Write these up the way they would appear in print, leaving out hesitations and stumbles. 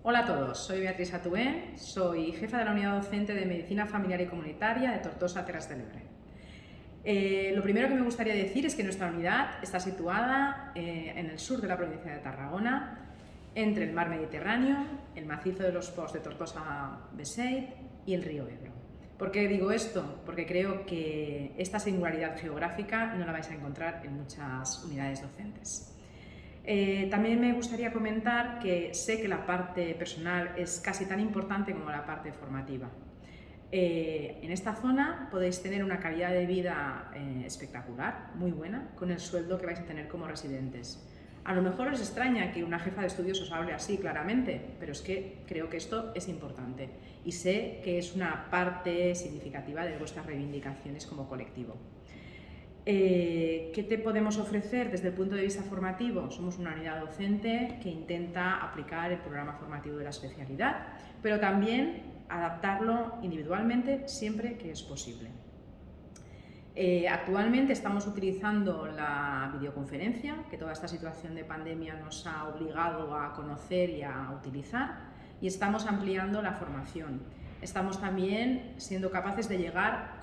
Hola a todos, soy Beatriz Atué, soy jefa de la Unidad Docente de Medicina Familiar y Comunitaria de Tortosa, Terras de l'Ebre. Lo primero que me gustaría decir es que nuestra unidad está situada en el sur de la provincia de Tarragona, entre el mar Mediterráneo, el macizo de los Ports de Tortosa-Beseit y el río Ebro. ¿Por qué digo esto? Porque creo que esta singularidad geográfica no la vais a encontrar en muchas unidades docentes. También me gustaría comentar que sé que la parte personal es casi tan importante como la parte formativa. En esta zona podéis tener una calidad de vida espectacular, muy buena, con el sueldo que vais a tener como residentes. A lo mejor os extraña que una jefa de estudios os hable así claramente, pero es que creo que esto es importante y sé que es una parte significativa de vuestras reivindicaciones como colectivo. ¿Qué te podemos ofrecer desde el punto de vista formativo? Somos una unidad docente que intenta aplicar el programa formativo de la especialidad, pero también adaptarlo individualmente siempre que es posible. Actualmente estamos utilizando la videoconferencia, que toda esta situación de pandemia nos ha obligado a conocer y a utilizar, y estamos ampliando la formación. Estamos también siendo capaces de llegar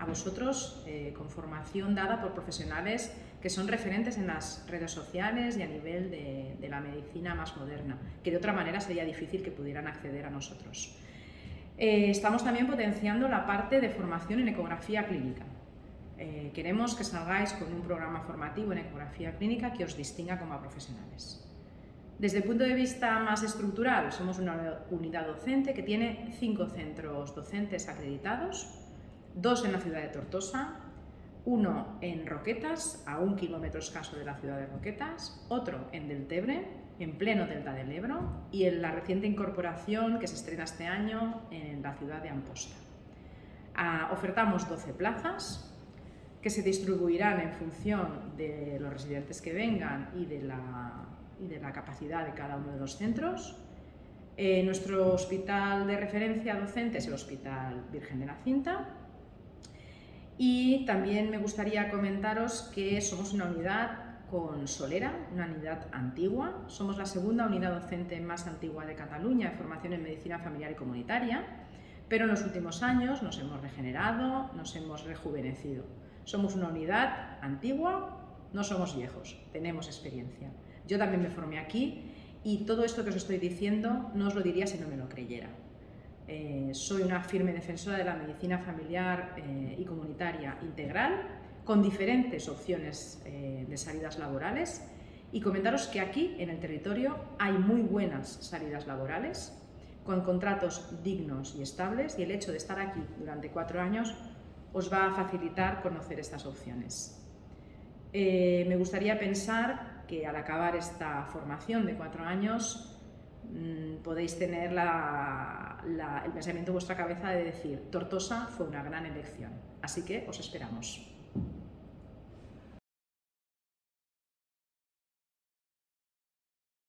a vosotros con formación dada por profesionales que son referentes en las redes sociales y a nivel de la medicina más moderna, que de otra manera sería difícil que pudieran acceder a nosotros. Estamos también potenciando la parte de formación en ecografía clínica. Queremos que salgáis con un programa formativo en ecografía clínica que os distinga como profesionales. Desde el punto de vista más estructural, somos una unidad docente que tiene 5 centros docentes acreditados, 2 en la ciudad de Tortosa, 1 en Roquetas, a 1 kilómetro escaso de la ciudad de Roquetas, otro en Deltebre, en pleno delta del Ebro, y en la reciente incorporación que se estrena este año en la ciudad de Amposta. Ofertamos 12 plazas que se distribuirán en función de los residentes que vengan y de la capacidad de cada uno de los centros. Nuestro hospital de referencia docente es el Hospital Virgen de la Cinta. Y también me gustaría comentaros que somos una unidad con solera, una unidad antigua. Somos la segunda unidad docente más antigua de Cataluña de formación en medicina familiar y comunitaria, pero en los últimos años nos hemos regenerado, nos hemos rejuvenecido. Somos una unidad antigua, no somos viejos, tenemos experiencia. Yo también me formé aquí y todo esto que os estoy diciendo no os lo diría si no me lo creyera. Soy una firme defensora de la medicina familiar y comunitaria integral, con diferentes opciones de salidas laborales, y comentaros que aquí en el territorio hay muy buenas salidas laborales, con contratos dignos y estables, y el hecho de estar aquí durante 4 años os va a facilitar conocer estas opciones. Me gustaría pensar que al acabar esta formación de 4 años podéis tener el pensamiento en vuestra cabeza de decir: Tortosa fue una gran elección, así que os esperamos.